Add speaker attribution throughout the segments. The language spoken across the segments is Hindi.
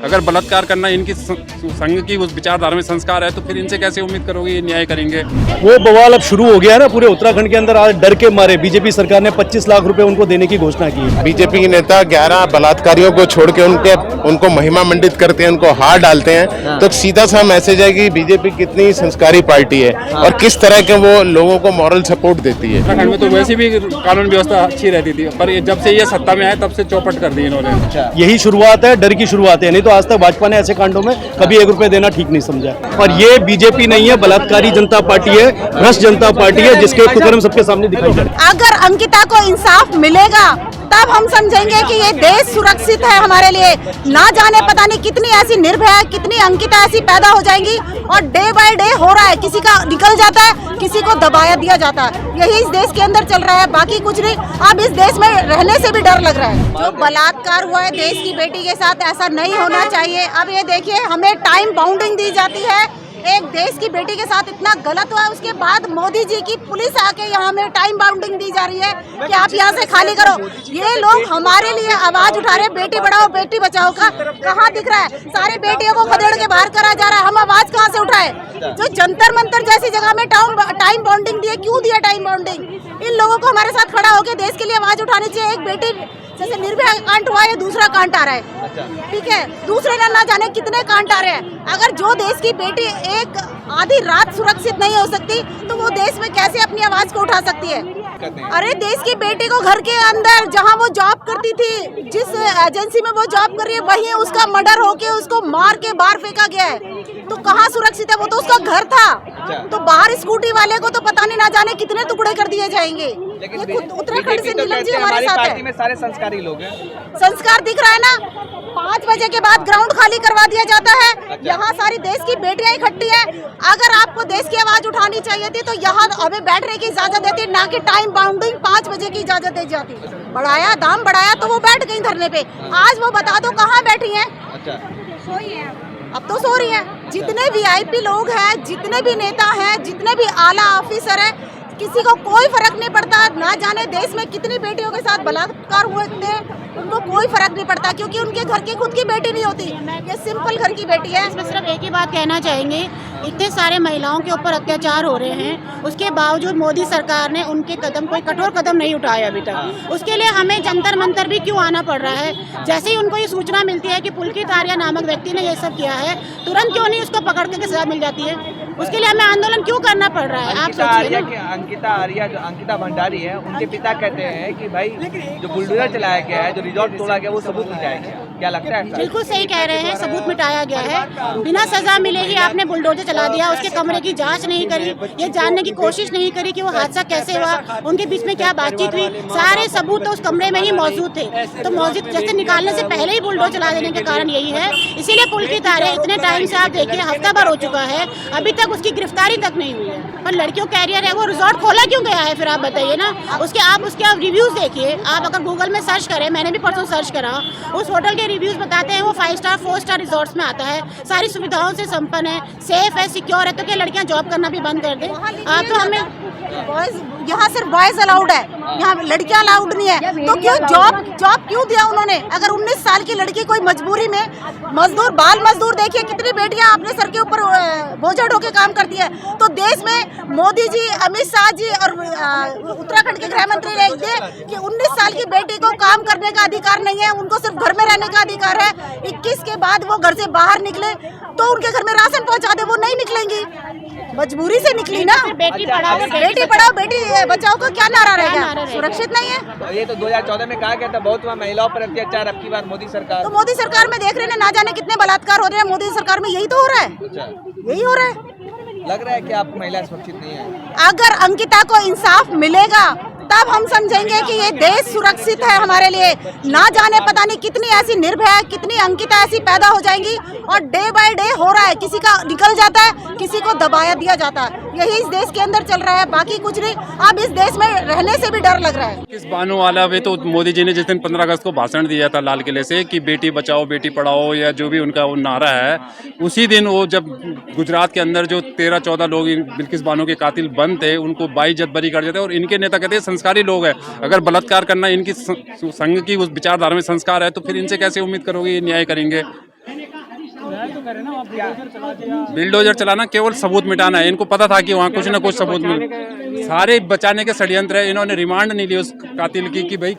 Speaker 1: अगर बलात्कार करना इनकी संघ की उस विचारधारा में संस्कार है तो फिर इनसे कैसे उम्मीद करोगे ये न्याय करेंगे।
Speaker 2: वो बवाल अब शुरू हो गया है ना पूरे उत्तराखंड के अंदर। आज डर के मारे बीजेपी सरकार ने 25 लाख रुपए उनको देने की घोषणा की है।
Speaker 3: बीजेपी के नेता 11 बलात्कारियों को छोड़ के उनको महिमा मंडित करते हैं, उनको हार डालते हैं। तो सीधा सा मैसेज है कि बीजेपी कितनी संस्कारी पार्टी है और किस तरह के वो लोगों को मॉरल सपोर्ट देती है।
Speaker 1: उत्तराखंड में तो वैसे भी कानून व्यवस्था अच्छी रहती थी, पर जब से ये सत्ता में आए तब से चौपट कर दी इन्होंने।
Speaker 2: यही शुरुआत है, डर की शुरुआत है। नहीं तो आज तक भाजपा ने ऐसे कांडों में कभी 1 रुपए देना ठीक नहीं समझा। और ये बीजेपी नहीं है, बलात्कारी जनता पार्टी है, भ्रष्ट जनता पार्टी है, जिसके कुकर्म सबके सामने दिखाई दे रहे हैं।
Speaker 4: अगर अंकिता को इंसाफ मिलेगा तब हम समझेंगे कि ये देश सुरक्षित है हमारे लिए। ना जाने पता नहीं कितनी ऐसी निर्भया, कितनी अंकिता ऐसी पैदा हो जाएंगी। और डे बाय डे हो रहा है, किसी का निकल जाता है, किसी को दबाया दिया जाता है। यही इस देश के अंदर चल रहा है, बाकी कुछ नहीं। अब इस देश में रहने से भी डर लग रहा है। जो बलात्कार हुआ है देश की बेटी के साथ, ऐसा नहीं होना चाहिए। अब ये देखिए, हमें टाइम बाउंडिंग दी जाती है। एक देश की बेटी के साथ इतना गलत हुआ, उसके बाद मोदी जी की पुलिस आके यहाँ में टाइम बाउंडिंग दी जा रही है कि आप यहाँ से खाली करो। ये लोग हमारे लिए आवाज उठा रहे हैं, बेटी बढ़ाओ बेटी बचाओ का। कहाँ दिख रहा है? सारी बेटियों को खदेड़ के बाहर करा जा रहा है। हम आवाज कहाँ से उठाए? जो जंतर मंतर जैसी जगह में टाइम बाउंडिंग दिए, क्यों दिया टाइम बाउंडिंग? इन लोगों को हमारे साथ खड़ा होकर देश के लिए आवाज उठानी चाहिए। एक बेटी जैसे निर्भया कांड हुआ, ये दूसरा कांड आ रहा है, ठीक है? दूसरे ना जाने कितने कांड आ रहे हैं। अगर जो देश की बेटी एक आधी रात सुरक्षित नहीं हो सकती, तो वो देश में कैसे अपनी आवाज को उठा सकती है? अरे देश की बेटी को घर के अंदर जहां वो जॉब करती थी, जिस एजेंसी में वो जॉब कर रही है, वहीं उसका मर्डर होके उसको मार के बाहर फेंका गया है। तो कहाँ सुरक्षित है? वो तो उसका घर था। तो बाहर स्कूटी वाले को तो पता नहीं ना जाने कितने टुकड़े कर दिए जाएंगे। उत्तराखंड से नीलम जी हमारे साथ है।
Speaker 5: में सारे संस्कारी लोग हैं।
Speaker 4: संस्कार दिख रहा है ना। 5 बजे के बाद ग्राउंड खाली करवा दिया जाता है। यहाँ सारी देश की बेटियां इकट्ठी है। अगर आपको देश की आवाज उठानी चाहिए थी तो यहाँ हमें बैठने की इजाजत देती, ना कि टाइम बाउंडिंग 5 बजे की इजाजत दी जाती। बढ़ाया, दाम बढ़ाया तो वो बैठ गई धरने पे। आज वो बता दो कहाँ बैठी है? सोई है। अब तो सो रही है। जितने वीआईपी लोग हैं, जितने भी नेता हैं, जितने भी आला ऑफिसर हैं, किसी को कोई फर्क नहीं पड़ता। ना जाने देश में कितनी बेटियों के साथ बलात्कार हुए थे, उनको कोई फर्क नहीं पड़ता, क्योंकि उनके घर की खुद की बेटी नहीं होती। ये सिंपल घर की बेटी है।
Speaker 6: इसमें सिर्फ एक ही बात कहना चाहेंगे, इतने सारे महिलाओं के ऊपर अत्याचार हो रहे हैं, उसके बावजूद मोदी सरकार ने उनके कोई कठोर कदम नहीं उठाए अभी तक। उसके लिए हमें जंतर मंतर भी क्यों आना पड़ रहा है? जैसे ही उनको ये सूचना मिलती है कि पुलकित आर्या नामक व्यक्ति ने ये सब किया है, तुरंत क्यों नहीं उसको पकड़ के सजा मिल जाती है? उसके लिए हमें आंदोलन क्यों करना पड़ रहा है? आप सोचिए।
Speaker 5: अंकिता आर्या, जो अंकिता भंडारी है, उनके पिता कहते हैं कि भाई जो बुलडोजर चलाया गया है, जो रिजॉर्ट तोड़ा गया, वो सबूत मिटाया गया। क्या लगता है?
Speaker 6: बिल्कुल सही कह रहे हैं, सबूत मिटाया गया है। बिना सजा मिले ही आपने बुलडोजर चला दिया। उसके कमरे की जांच नहीं करी, ये जानने की कोशिश नहीं करी कि वो हादसा कैसे हुआ, उनके बीच में क्या बातचीत हुई। सारे सबूत तो उस कमरे में ही मौजूद थे। तो मौजूद जैसे निकालने से पहले ही बुलडोजर चला देने के कारण यही है। इसीलिए पुलकित आर्या इतने टाइम से, आप देखिए हफ्ता भर हो चुका है, अभी तक उसकी गिरफ्तारी तक नहीं हुई है। और लड़कियों कैरियर है, वो रिजॉर्ट खोला क्यों गया है? फिर आप बताइए ना। उसके आप रिव्यूज देखिए। आप अगर गूगल में सर्च करें, मैंने भी परसों सर्च करा, उस होटल के रिव्यूज बताते हैं वो 5 स्टार 4 स्टार रिजॉर्ट्स में आता है, सारी सुविधाओं से संपन्न है, सेफ है, सिक्योर है। तो क्या लड़कियां जॉब करना भी बंद कर दें? आप तो हमें
Speaker 4: यहाँ सिर्फ बॉयज अलाउड है, यहाँ लड़कियां अलाउड नहीं है। तो क्यों जॉब क्यों दिया उन्होंने? अगर 19 साल की लड़की कोई मजबूरी में मजदूर, बाल मजदूर, देखिए कितनी बेटियां अपने सर के ऊपर बोझा ढोके काम करती है। तो देश में मोदी जी, अमित शाह जी और उत्तराखंड के गृह मंत्री ने दिए कि 19 साल की बेटी को काम करने का अधिकार नहीं है, उनको सिर्फ घर में रहने का अधिकार है। 21 के बाद वो घर से बाहर निकले तो उनके घर में राशन पहुंचा दे, वो नहीं निकलेंगी, मजबूरी से निकली ना। बेटी पढ़ाओ बेटी बचाओ का क्या नारा रहेगा? सुरक्षित नहीं है।
Speaker 5: ये तो 2014 में कहा गया था बहुत हुआ महिलाओं पर अत्याचार, अब की बार मोदी सरकार।
Speaker 4: तो मोदी सरकार में देख रहे हैं ना जाने कितने बलात्कार हो रहे हैं। मोदी सरकार में यही तो हो रहा है। यही हो रहा है।
Speaker 5: लग रहा है कि आप महिला सुरक्षित नहीं है।
Speaker 4: अगर अंकिता को इंसाफ मिलेगा तब हम समझेंगे कि ये देश सुरक्षित है हमारे लिए। ना जाने पता नहीं कितनी ऐसी निर्भया, कितनी अंकिता ऐसी पैदा हो जाएंगी। और डे बाय डे हो रहा है, किसी का निकल जाता है, किसी को दबाया दिया जाता है। यही इस देश के अंदर चल रहा है, बाकी कुछ नहीं। अब इस देश में रहने से भी डर लग रहा है।
Speaker 1: किस बानो वाला वे तो मोदी जी ने जिस दिन 15 अगस्त को भाषण दिया था लाल किले से कि बेटी बचाओ बेटी पढ़ाओ, या जो भी उनका वो नारा है, उसी दिन वो जब गुजरात के अंदर जो 13-14 लोग बिल्किस बानो के कातिल बंद थे, उनको बाइज्जत बरी कर देते। और इनके नेता कहते हैं संस्कारी लोग हैं, अगर बलात्कार करना इनकी संघ की उस विचारधारा में संस्कार है तो फिर इनसे कैसे उम्मीद करोगे ये न्याय करेंगे। बिल्डोजर चलाना केवल सबूत मिटाना है। इनको पता था कि वहाँ कुछ ना कुछ सबूत सारे बचाने के षड्यंत्र है। इन्होंने रिमांड नहीं ली उस कातिल की कि भाई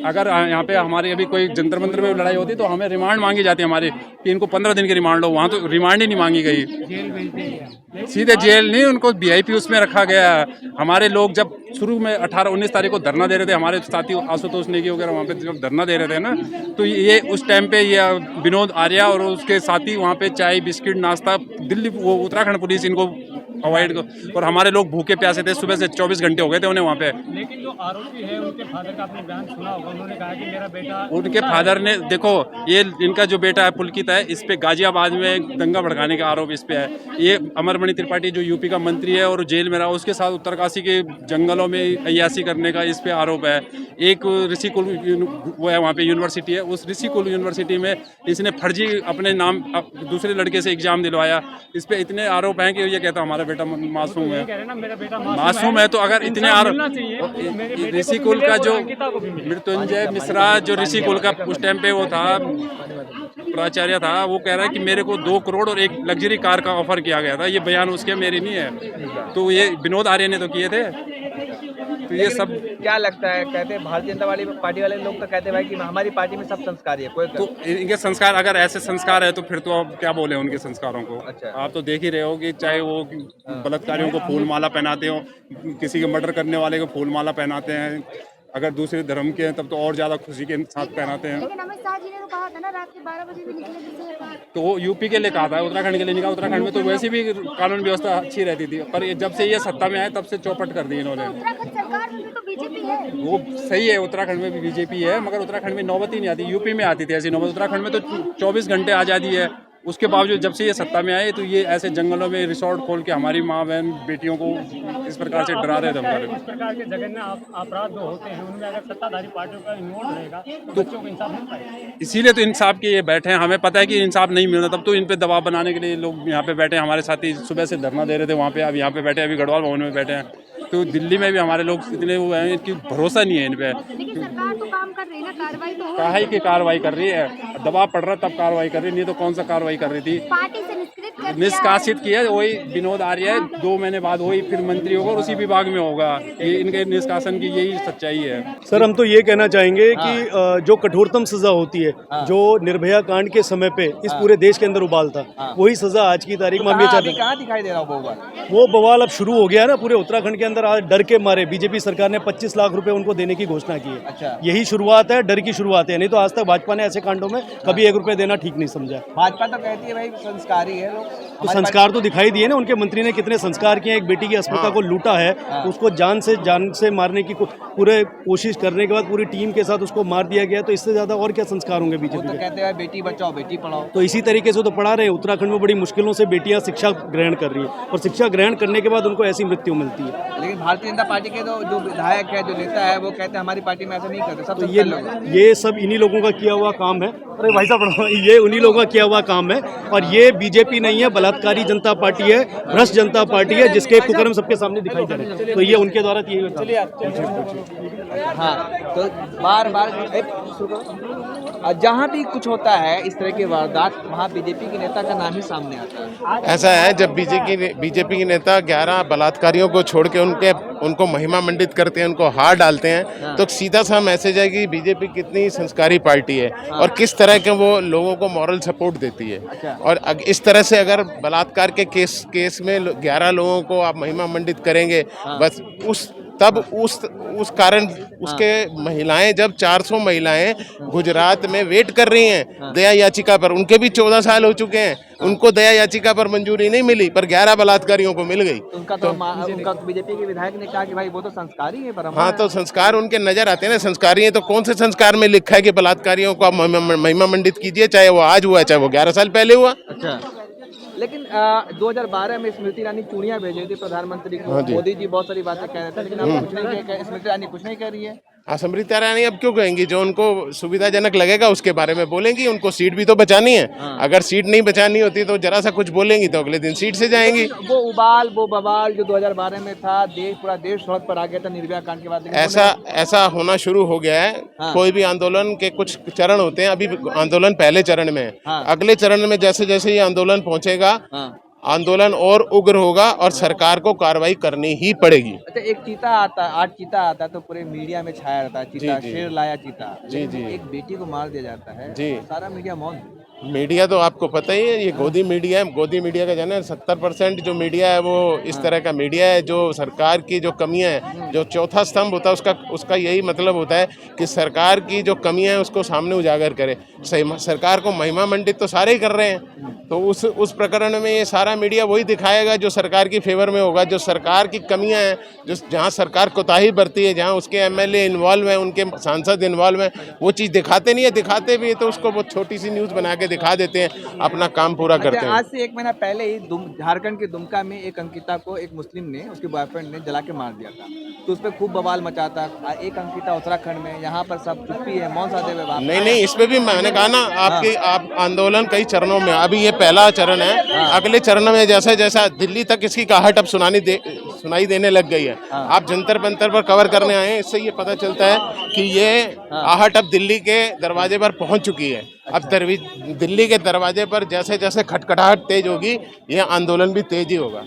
Speaker 1: अगर यहाँ पे हमारी अभी कोई जंतर मंतर में लड़ाई होती तो हमें रिमांड मांगी जाती है हमारी कि इनको 15 दिन की रिमांड लो। वहाँ तो रिमांड ही नहीं मांगी गई, सीधे जेल नहीं, उनको VIP उसमें रखा गया। हमारे लोग जब शुरू में 18-19 तारीख को धरना दे रहे थे, हमारे साथी आशुतोष नेगी वगैरह वहाँ पे जब धरना दे रहे थे ना, तो ये उस टाइम पे ये विनोद आर्या और उसके साथी वहाँ पे चाय बिस्किट नाश्ता, दिल्ली वो उत्तराखंड पुलिस इनको अवॉइड और हमारे लोग भूखे प्यासे थे, सुबह से 24 घंटे हो गए थे उन्हें वहाँ पे।
Speaker 7: लेकिन जो आरोपी है उनके फादर का आपने बयान सुना होगा, उन्होंने कहा कि मेरा बेटा,
Speaker 1: उनके फादर ने देखो, ये इनका जो बेटा है पुलकित है, इस पे गाजियाबाद में दंगा भड़काने का आरोप इस पे है। ये अमरमणि त्रिपाठी जो यूपी का मंत्री है और जेल में रहा, उसके साथ उत्तरकाशी के जंगलों में अय्यासी करने का इस पे आरोप है। एक ऋषि कुल वो है वहाँ पे यूनिवर्सिटी है, उस ऋषि कुल यूनिवर्सिटी में इसने फर्जी अपने नाम दूसरे लड़के से एग्जाम दिलवाया। इस पे इतने आरोप हैं कि ये कहता हमारा बेटा मासूम है। मासूम है तो अगर इतने आरोप, ऋषि कुल का जो मृत्युंजय मिश्रा जो ऋषि कुल का उस टाइम पे वो था प्राचार्य था, वो कह रहा है कि मेरे को 2 करोड़ और एक लग्जरी कार का ऑफर किया गया था। ये बयान उसके, मेरी नहीं है। तो ये विनोद आर्य ने तो किए थे। तो ये सब
Speaker 5: क्या लगता है, कहते हैं भारतीय जनता पार्टी वाले लोग तो कहते हैं भाई कि हमारी पार्टी में सब संस्कारी है, कोई
Speaker 1: तो इनके संस्कार अगर ऐसे संस्कार है तो फिर तो आप क्या बोले उनके संस्कारों को।
Speaker 5: अच्छा।
Speaker 1: आप तो देख ही रहे हो कि चाहे वो बलात्कारियों को फूल माला पहनाते हो, किसी के मर्डर करने वाले को फूल माला पहनाते हैं, अगर दूसरे धर्म के हैं तब तो और ज्यादा खुशी के साथ पहनाते हैं।
Speaker 8: लेकिन अमित शाह जी ने तो कहा था ना रात के 12 बजे भी निकले जिससे,
Speaker 1: तो वो यूपी के लिए कहा था, उत्तराखंड के लिए नहीं कहा। उत्तराखंड में तो वैसे भी कानून व्यवस्था अच्छी रहती थी, पर जब से ये सत्ता में आए तब से चौपट कर दी इन्होंने।
Speaker 8: उत्तराखंड सरकार में भी तो बीजेपी है।
Speaker 1: वो सही है, उत्तराखंड में भी बीजेपी है, मगर उत्तराखंड में नौबत ही नहीं आती। यूपी में आती थी ऐसी नौबत, उत्तराखंड में तो 24 घंटे आज़ादी है। उसके बावजूद जब से ये सत्ता में आए तो ये ऐसे जंगलों में रिसोर्ट खोल के हमारी माँ बहन बेटियों को इस प्रकार से डरा रहे थे। हमारे
Speaker 7: इस प्रकार के जघन्य अपराध जो होते हैं उनमें अगर सत्ताधारी पार्टियों का इन्वॉल्व रहेगा तो बच्चों को इंसाफ मिल पाएगा।
Speaker 1: इसीलिए तो इंसाफ के ये बैठे हैं। हमें पता है कि इंसाफ नहीं मिल रहा, तब तो इन पे दबाव बनाने के लिए लोग यहाँ पे बैठे हैं। हमारे साथी सुबह से धरना दे रहे थे वहाँ पे, अब यहाँ पे बैठे, अभी गढ़वाल भवन में बैठे हैं। तो दिल्ली में भी हमारे लोग इतने वो हैं कि भरोसा नहीं है इन पे।
Speaker 8: लेकिन सरकार तो काम कर रही है ना, कार्रवाई तो हो
Speaker 1: काहे की कार्रवाई कर रही है, दबाव पड़ रहा तब कार्रवाई कर रही, नहीं तो कौन सा कार्रवाई कर रही थी।
Speaker 8: पार्टी से
Speaker 1: निष्कासित किया वही विनोद आर्य, 2 महीने बाद वही फिर मंत्री होगा और उसी विभाग में होगा। ये इनके निष्कासन की यही सच्चाई है।
Speaker 2: सर हम तो ये कहना चाहेंगे कि जो कठोरतम सजा होती है, जो निर्भया कांड के समय पे इस पूरे देश के अंदर उबाल था, वही सजा आज की तारीख में हम ये चाहते हैं।
Speaker 5: कहाँ दिखाई दे रहा हो
Speaker 2: वो बवाल अब शुरू हो गया ना पूरे उत्तराखंड के अंदर। आज डर के मारे बीजेपी सरकार ने 25 लाख रुपए उनको देने की घोषणा की है।
Speaker 5: अच्छा।
Speaker 2: यही शुरुआत है, डर की शुरुआत है। नहीं तो आज तक भाजपा ने ऐसे कांडों में कभी 1 रुपए देना ठीक नहीं समझा।
Speaker 5: भाजपा तो कहती है भाई संस्कारी है लोग,
Speaker 2: तो संस्कार तो दिखाई दिए ना, उनके मंत्री ने कितने संस्कार किए। एक बेटी की अस्मिता को लूटा है, उसको जान से मारने की पूरे कोशिश करने के बाद पूरी टीम के साथ उसको मार दिया गया। तो इससे ज्यादा और क्या संस्कार होंगे बीजेपी
Speaker 5: तो
Speaker 2: के?
Speaker 5: कहते हैं बेटी बचाओ बेटी पढ़ाओ।
Speaker 2: तो इसी तरीके से तो पढ़ा रहे हैं। उत्तराखंड में बड़ी मुश्किलों से बेटियां शिक्षा ग्रहण कर रही है और शिक्षा ग्रहण करने के बाद उनको ऐसी मृत्यु मिलती है।
Speaker 5: लेकिन भारतीय जनता पार्टी के तो जो विधायक है, जो नेता है, वो कहते हैं हमारी पार्टी में ऐसा नहीं करते, सब
Speaker 2: तो
Speaker 5: संस्कार लोग।
Speaker 2: ये सब इन्हीं लोगों का किया हुआ काम है। अरे भाई साहब, ये उन्हीं लोगों का किया हुआ काम है। और ये बीजेपी नहीं है, बलात्कारी जनता पार्टी है, भ्रष्ट जनता पार्टी है, जिसके कुकर्म सबके सामने दिखाई दे रहे हैं। तो ये उनके द्वारा किए हुए।
Speaker 5: हाँ, तो बार बार जहाँ भी कुछ होता है इस तरह की वारदात, वहाँ बीजेपी के नेता का नाम ही सामने आता है।
Speaker 3: ऐसा है, जब बीजेपी के नेता 11 बलात्कारियों को छोड़ के उनको महिमा मंडित करते हैं, उनको हार डालते हैं, तो सीधा सा मैसेज है कि बीजेपी कितनी संस्कारी पार्टी है और किस तरह के वो लोगों को मॉरल सपोर्ट देती है। और इस तरह से अगर बलात्कार के केस में 11 लोगों को आप महिमा मंडित करेंगे, बस उस कारण उसके महिलाएं, जब 400 महिलाएं गुजरात में वेट कर रही हैं दया याचिका पर, उनके भी 14 साल हो चुके हैं, उनको दया याचिका पर मंजूरी नहीं मिली, पर 11 बलात्कारियों को मिल गई।
Speaker 5: उनका बीजेपी के विधायक ने कहा कि भाई वो तो संस्कारी है, पर
Speaker 3: हाँ, तो संस्कार उनके नजर आते हैं ना, संस्कारी है। तो कौन से संस्कार में लिखा है कि बलात्कारियों को आप महिमा मंडित कीजिए, चाहे वो आज हुआ चाहे वो 11 साल पहले हुआ।
Speaker 5: अच्छा, लेकिन 2012 में स्मृति ईरानी चूड़ियां भेजी थी प्रधानमंत्री को। मोदी जी बहुत सारी बातें कह रहे थे, लेकिन आप कुछ नहीं कह, स्मृति ईरानी कुछ नहीं कह रही है।
Speaker 3: स्मृति ईरानी अब क्यों कहेंगी? जो उनको सुविधाजनक लगेगा उसके बारे में बोलेंगी। उनको सीट भी तो बचानी है। अगर सीट नहीं बचानी होती तो जरा सा कुछ बोलेंगी तो अगले दिन सीट से जाएंगी।
Speaker 5: वो उबाल वो बवाल जो 2012 में था, पूरा देश सड़क पर आ गया था निर्भया कांड के बाद।
Speaker 3: ऐसा होना शुरू हो गया है। कोई भी आंदोलन के कुछ चरण होते हैं। अभी आंदोलन पहले चरण में है। अगले चरण में जैसे जैसे ये आंदोलन पहुंचेगा, आंदोलन और उग्र होगा और सरकार को कार्रवाई करनी ही पड़ेगी।
Speaker 5: अच्छा, एक चीता आता, आज चीता आता तो पूरे मीडिया में छाया रहता है, चीता शेर लाया चीता।
Speaker 3: जी।
Speaker 5: एक बेटी को मार दिया जाता है
Speaker 3: जी।
Speaker 5: सारा मीडिया मौन।
Speaker 3: मीडिया तो आपको पता ही है, ये गोदी मीडिया है। गोदी मीडिया का जाना 70% जो मीडिया है वो इस तरह का मीडिया है जो सरकार की जो कमियां हैं, जो चौथा स्तंभ होता है उसका यही मतलब होता है कि सरकार की जो कमियां हैं उसको सामने उजागर करे। सरकार को महिमा मंडित तो सारे ही कर रहे हैं, तो उस प्रकरण में ये सारा मीडिया वही दिखाएगा जो सरकार की फेवर में होगा। जो सरकार की कमियां हैं, जो जहाँ सरकार कोताही बरती है, जहाँ उसके MLA इन्वॉल्व हैं, उनके सांसद इन्वॉल्व हैं, वो चीज़ दिखाते नहीं है। दिखाते भी है तो उसको बहुत छोटी सी न्यूज़ बना के दिखा देते हैं, अपना काम पूरा करते हैं।
Speaker 5: आज से 1 महीना पहले ही झारखंड के दुमका में एक अंकिता को एक मुस्लिम ने, उसके बॉयफ्रेंड ने जला के मार दिया था, तो उस पर खूब बवाल मचा था। एक अंकिता उत्तराखंड में, यहाँ पर सब चुप्पी है, मौन साधे हुए।
Speaker 3: नहीं, इस पे भी मैंने कहा ना, आप आंदोलन कई चरणों में, अभी ये पहला चरण है। अगले चरण में जैसा जैसा दिल्ली तक इसकी आहट अब सुनाई देने लग गई है। आप जंतर मंतर पर कवर करने आए हैं, इससे ये पता चलता है कि ये आहट अब दिल्ली के दरवाजे पर पहुंच चुकी है। अब दिल्ली के दरवाजे पर जैसे जैसे खटखटाहट तेज होगी, ये आंदोलन भी तेज ही होगा।